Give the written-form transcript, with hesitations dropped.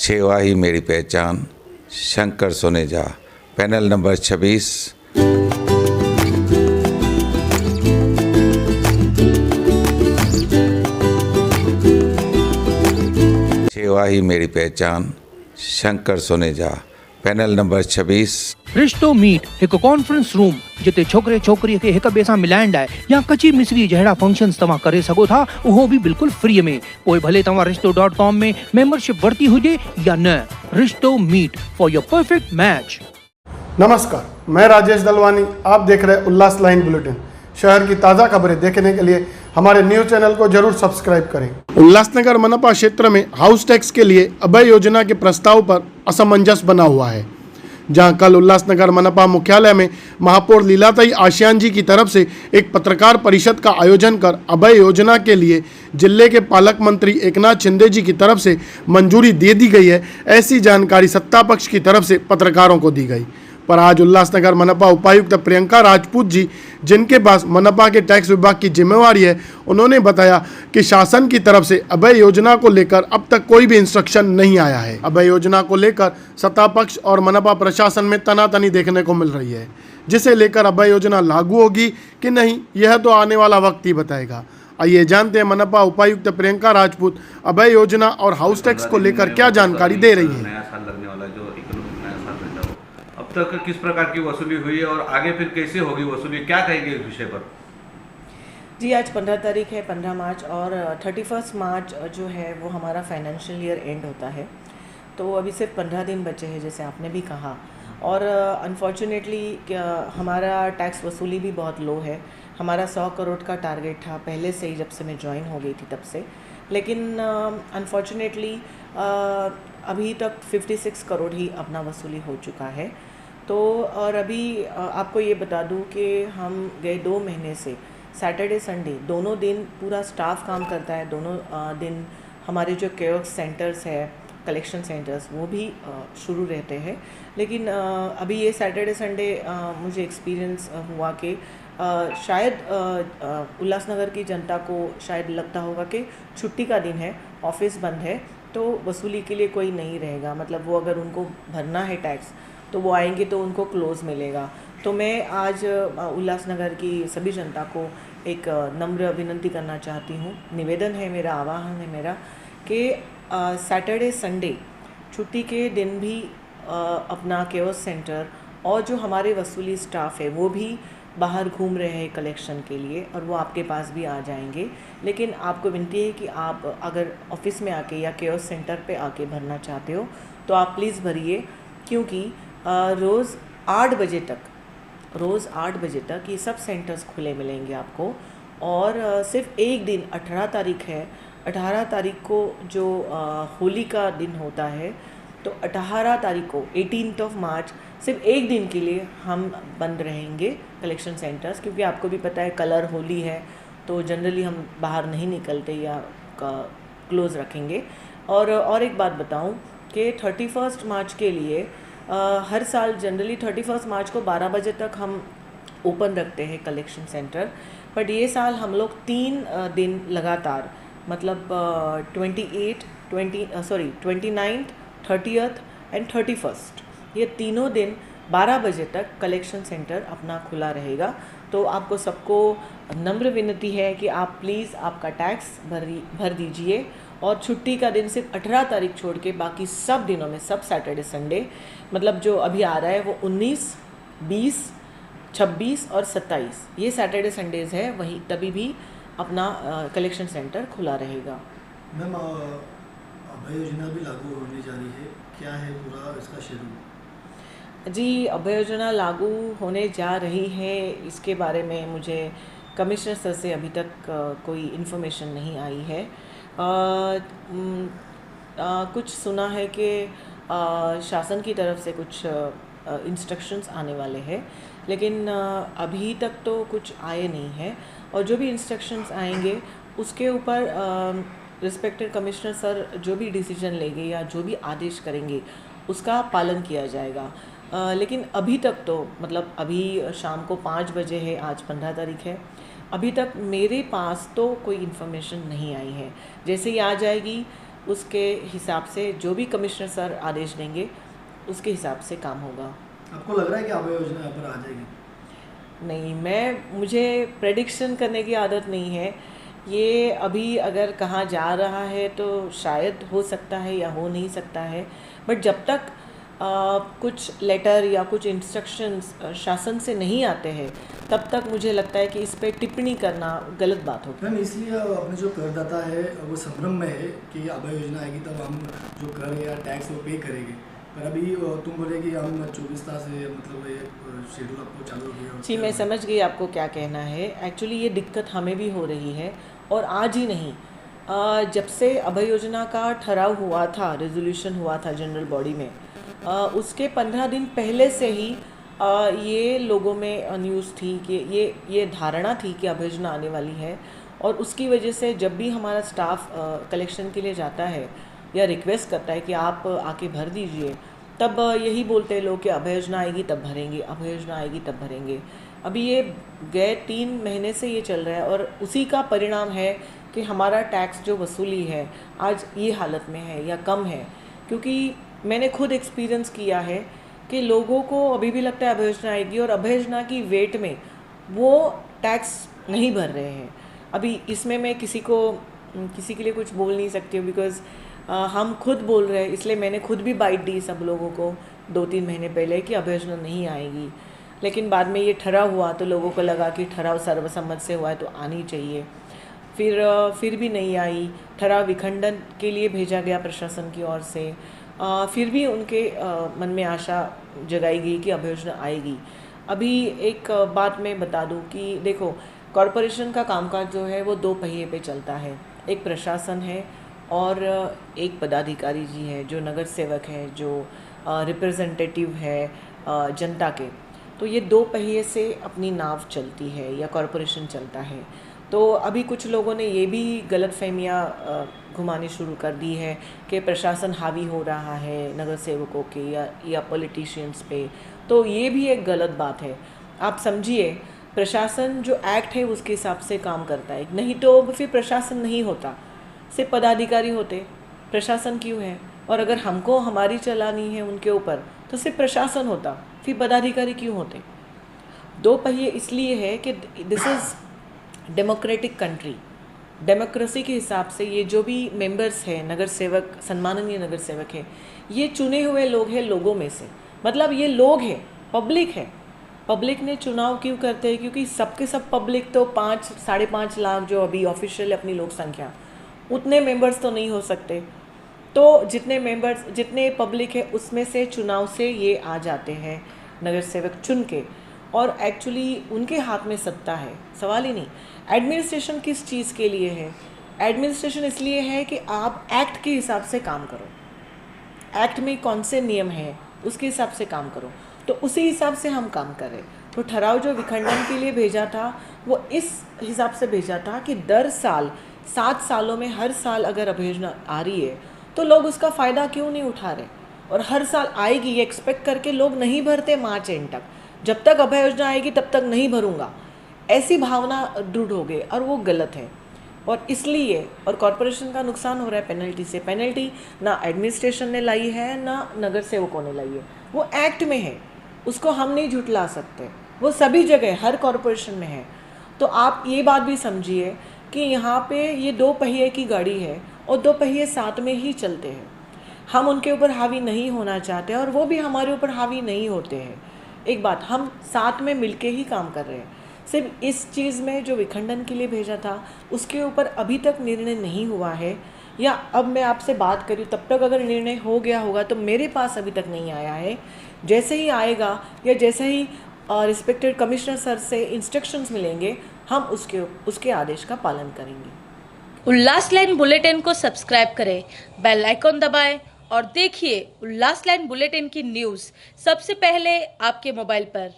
सेवा ही मेरी पहचान, शंकर सोनेजा, पैनल नंबर 26। सेवा ही मेरी पहचान, शंकर सोनेजा, पैनल नंबर 26। रिश्तो मीट एक कॉन्फ्रेंस रूम जिते छोकरे छोकरी के एक ॿिए सां मिलाइण लाइ या कची मिसरी जहिड़ा फंक्शन्स तव्हां करे सघो था, उहो भी बिल्कुल फ्री में। पोइ भले तव्हां रिश्तो.com में मेंबरशिप वरती हुजे या न। रिश्तो meet for your perfect match. नमस्कार, मैं राजेश दलवानी। आप देख रहे हैं उल्लास लाइन बुलेटिन। शहर की ताज़ा खबरें देखने के लिए हमारे न्यूज़ चैनल को जरूर सब्सक्राइब करें। उल्लासनगर मनपा क्षेत्र में हाउस टैक्स के लिए अभय योजना के प्रस्ताव पर असमंजस बना हुआ है, जहां कल उल्लासनगर मनपा मुख्यालय में महापौर लीलाताई आशियान जी की तरफ से एक पत्रकार परिषद का आयोजन कर अभय योजना के लिए जिले के पालक मंत्री एकनाथ शिंदे जी की तरफ से मंजूरी दे दी गई है, ऐसी जानकारी सत्ता पक्ष की तरफ से पत्रकारों को दी गई। पर आज उल्लासनगर मनपा उपायुक्त प्रियंका राजपूत जी, जिनके पास मनपा के टैक्स विभाग की जिम्मेवारी है, उन्होंने बताया कि शासन की तरफ से अभय योजना को लेकर अब तक कोई भी इंस्ट्रक्शन नहीं आया है। अभय योजना को लेकर सत्ता पक्ष और मनपा प्रशासन में तनातनी देखने को मिल रही है, जिसे लेकर अभय योजना लागू होगी कि नहीं, यह तो आने वाला वक्त ही बताएगा। आइए जानते हैं मनपा उपायुक्त प्रियंका राजपूत अभय योजना और हाउस टैक्स को लेकर क्या जानकारी दे रही है। नया साल लगने वाला जो इकोनॉमिक नया साल रहता है, अब तक किस प्रकार की वसूली हुई है और आगे फिर कैसे होगी वसूली, क्या कहेंगे इस विषय पर? जी, आज 15 तारीख है, 15 मार्च, और 31 मार्च जो है वो हमारा फाइनेंशियल ईयर एंड होता है। तो अभी सिर्फ 15 दिन बचे हैं, जैसे आपने भी कहा। और अनफॉर्चुनेटली हमारा टैक्स वसूली भी बहुत लो है। हमारा 100 करोड़ का टारगेट था पहले से ही, जब से मैं ज्वाइन हो गई थी तब से। लेकिन अनफॉर्चुनेटली अभी तक 56 करोड़ ही अपना वसूली हो चुका है। तो और अभी आपको ये बता दूं कि हम गए 2 महीने से सैटरडे संडे दोनों दिन पूरा स्टाफ काम करता है। दोनों दिन हमारे जो कियोस्क सेंटर्स है, कलेक्शन सेंटर्स, वो भी शुरू रहते हैं। लेकिन अभी ये सैटरडे संडे मुझे एक्सपीरियंस हुआ कि शायद उल्लासनगर की जनता को शायद लगता होगा कि छुट्टी का दिन है, ऑफिस बंद है, तो वसूली के लिए कोई नहीं रहेगा। मतलब वो अगर उनको भरना है टैक्स तो वो आएंगे तो उनको क्लोज़ मिलेगा। तो मैं आज उल्लासनगर की सभी जनता को एक नम्र विनती करना चाहती हूँ, निवेदन है मेरा, आह्वान है मेरा कि सैटरडे संडे छुट्टी के दिन भी अपना कियोस्क सेंटर और जो हमारे वसूली स्टाफ है वो भी बाहर घूम रहे हैं कलेक्शन के लिए, और वो आपके पास भी आ जाएंगे। लेकिन आपको विनती है कि आप अगर ऑफिस में आके या कियोस्क सेंटर पे आके भरना चाहते हो तो आप प्लीज़ भरिए, क्योंकि रोज़ 8 बजे तक ये सब सेंटर्स खुले मिलेंगे आपको। और सिर्फ एक दिन 18 तारीख है, 18 तारीख को जो होली का दिन होता है, तो 18 तारीख को 18 मार्च सिर्फ एक दिन के लिए हम बंद रहेंगे कलेक्शन सेंटर्स, क्योंकि आपको भी पता है कलर होली है तो जनरली हम बाहर नहीं निकलते या क्लोज़ रखेंगे। और एक बात बताऊं कि 31 मार्च के लिए हर साल जनरली 31 मार्च को 12 बजे तक हम ओपन रखते हैं कलेक्शन सेंटर, बट ये साल हम लोग 3 दिन लगातार, मतलब 29th, 30th एंड 31st, ये तीनों दिन 12 बजे तक कलेक्शन सेंटर अपना खुला रहेगा। तो आपको सबको नम्र विनती है कि आप प्लीज़ आपका टैक्स भर दीजिए, और छुट्टी का दिन सिर्फ 18 तारीख छोड़ के बाकी सब दिनों में, सब सैटरडे संडे, मतलब जो अभी आ रहा है वो 19, 20, 26 और 27 ये सैटरडे संडेज़ है, वहीं तभी भी अपना कलेक्शन सेंटर खुला रहेगा। मैम, अभय योजना भी लागू होने जा रही है, क्या है पूरा इसका शेड्यूल? जी, अभय योजना लागू होने जा रही है, इसके बारे में मुझे कमिश्नर सर से अभी तक कोई इन्फॉर्मेशन नहीं आई है। कुछ सुना है कि शासन की तरफ से कुछ इंस्ट्रक्शंस आने वाले हैं, लेकिन अभी तक तो कुछ आए नहीं है। और जो भी इंस्ट्रक्शंस आएंगे उसके ऊपर रिस्पेक्टेड कमिश्नर सर जो भी डिसीजन लेंगे या जो भी आदेश करेंगे उसका पालन किया जाएगा। लेकिन अभी तक तो, मतलब अभी शाम को 5 बजे है, आज 15 तारीख है, अभी तक मेरे पास तो कोई इन्फॉर्मेशन नहीं आई है। जैसे ही आ जाएगी उसके हिसाब से जो भी कमिश्नर सर आदेश देंगे उसके हिसाब से काम होगा। आपको लग रहा है कि अभय योजना यहाँ पर आ जाएगी? नहीं, मुझे प्रेडिक्शन करने की आदत नहीं है। ये अभी अगर कहाँ जा रहा है तो शायद हो सकता है या हो नहीं सकता है, बट जब तक कुछ लेटर या कुछ इंस्ट्रक्शंस शासन से नहीं आते हैं तब तक मुझे लगता है कि इस पे टिप्पणी करना गलत बात होगी। मैम, इसलिए अपने जो करदाता है वो संभ्रम में है कि अभय योजना आएगी तब हम जो कर या टैक्स वो पे करेंगे, पर अभी तुम बोले कि हम 24 से मतलब ये शेड्यूल आपको चालू हो गया। जी, मैं समझ गई आपको क्या कहना है। एक्चुअली ये दिक्कत हमें भी हो रही है, और आज ही नहीं, जब से अभय योजना का ठहराव हुआ था, रेजोल्यूशन हुआ था जनरल बॉडी में, उसके 15 दिन पहले से ही ये लोगों में न्यूज़ थी कि ये धारणा थी कि अभय योजना आने वाली है, और उसकी वजह से जब भी हमारा स्टाफ कलेक्शन के लिए जाता है या रिक्वेस्ट करता है कि आप आके भर दीजिए, तब यही बोलते हैं लोग कि अभय योजना आएगी तब भरेंगे, अभय योजना आएगी तब भरेंगे। अभी ये गए 3 महीने से ये चल रहा है, और उसी का परिणाम है कि हमारा टैक्स जो वसूली है आज ये हालत में है या कम है, क्योंकि मैंने खुद एक्सपीरियंस किया है कि लोगों को अभी भी लगता है अभय योजना आएगी, और अभय योजना की वेट में वो टैक्स नहीं भर रहे हैं। अभी इसमें मैं किसी के लिए कुछ बोल नहीं सकती हूँ, बिकॉज़ हम खुद बोल रहे हैं, इसलिए मैंने खुद भी बाइट दी सब लोगों को 2-3 महीने पहले कि अभय योजना नहीं आएगी। लेकिन बाद में ये ठहराव हुआ तो लोगों को लगा कि ठहराव सर्वसम्मत से हुआ है तो आनी चाहिए, फिर भी नहीं आई। ठहराव विखंडन के लिए भेजा गया प्रशासन की ओर से, फिर भी उनके मन में आशा जगाई गई कि अभय योजना आएगी। अभी एक बात मैं बता दूं कि देखो, कॉरपोरेशन का कामकाज जो है वो 2 पहिए पे चलता है, एक प्रशासन है और एक पदाधिकारी जी है जो नगर सेवक है, जो रिप्रेजेंटेटिव है जनता के। तो ये 2 पहिए से अपनी नाव चलती है या कॉरपोरेशन चलता है। तो अभी कुछ लोगों ने ये भी गलतफहमियां घुमानी शुरू कर दी है कि प्रशासन हावी हो रहा है नगर सेवकों के या पॉलिटिशियंस पे, तो ये भी एक गलत बात है। आप समझिए, प्रशासन जो एक्ट है उसके हिसाब से काम करता है, नहीं तो फिर प्रशासन नहीं होता, सिर्फ पदाधिकारी होते, प्रशासन क्यों है? और अगर हमको हमारी चलानी है उनके ऊपर तो सिर्फ प्रशासन होता, फिर पदाधिकारी क्यों होते? 2 पहिए इसलिए है कि this is democratic country. Democracy के हिसाब से ये जो भी मेंबर्स हैं, नगर सेवक, सम्माननीय नगर सेवक है, ये चुने हुए लोग हैं लोगों में से, मतलब ये लोग हैं, पब्लिक है। पब्लिक ने चुनाव क्यों करते हैं? क्योंकि सबके सब पब्लिक तो 5-5.5 लाख जो अभी ऑफिशियल अपनी लोक संख्या, उतने मेंबर्स तो नहीं हो सकते। तो जितने पब्लिक है उसमें से चुनाव से ये आ जाते हैं नगर सेवक चुन के, और एक्चुअली उनके हाथ में सत्ता है, सवाल ही नहीं। एडमिनिस्ट्रेशन किस चीज़ के लिए है? एडमिनिस्ट्रेशन इसलिए है कि आप एक्ट के हिसाब से काम करो, एक्ट में कौन से नियम हैं उसके हिसाब से काम करो, तो उसी हिसाब से हम काम कर रहे। तो ठहराव जो विखंडन के लिए भेजा था वो इस हिसाब से भेजा था कि दर साल 7 सालों में हर साल अगर अभय योजना आ रही है तो लोग उसका फ़ायदा क्यों नहीं उठा रहे, और हर साल आएगी ये एक्सपेक्ट करके लोग नहीं भरते मार्च एंड तक, जब तक अभय योजना आएगी तब तक नहीं भरूंगा, ऐसी भावना दृढ़ हो गई, और वो गलत है। और इसलिए और कॉरपोरेशन का नुकसान हो रहा है पेनल्टी से। पेनल्टी ना एडमिनिस्ट्रेशन ने लाई है ना नगर सेवकों ने लाई है, वो एक्ट में है, उसको हम नहीं झुटला सकते, वो सभी जगह हर कॉरपोरेशन में है। तो आप ये बात भी समझिए कि यहाँ पे ये 2 पहिए की गाड़ी है और 2 पहिए साथ में ही चलते हैं। हम उनके ऊपर हावी नहीं होना चाहते और वो भी हमारे ऊपर हावी नहीं होते हैं। एक बात, हम साथ में मिलके ही काम कर रहे हैं। सिर्फ इस चीज़ में जो विखंडन के लिए भेजा था उसके ऊपर अभी तक निर्णय नहीं हुआ है, या अब मैं आपसे बात करूँ तब तक अगर निर्णय हो गया होगा तो मेरे पास अभी तक नहीं आया है। जैसे ही आएगा या जैसे ही रिस्पेक्टेड कमिश्नर सर से इंस्ट्रक्शंस मिलेंगे, हम उसके आदेश का पालन करेंगे। उल्लास लाइन बुलेटिन को सब्सक्राइब करें, बेल आइकॉन दबाएं और देखिए उल्लास लाइन बुलेटिन की न्यूज़ सबसे पहले आपके मोबाइल पर।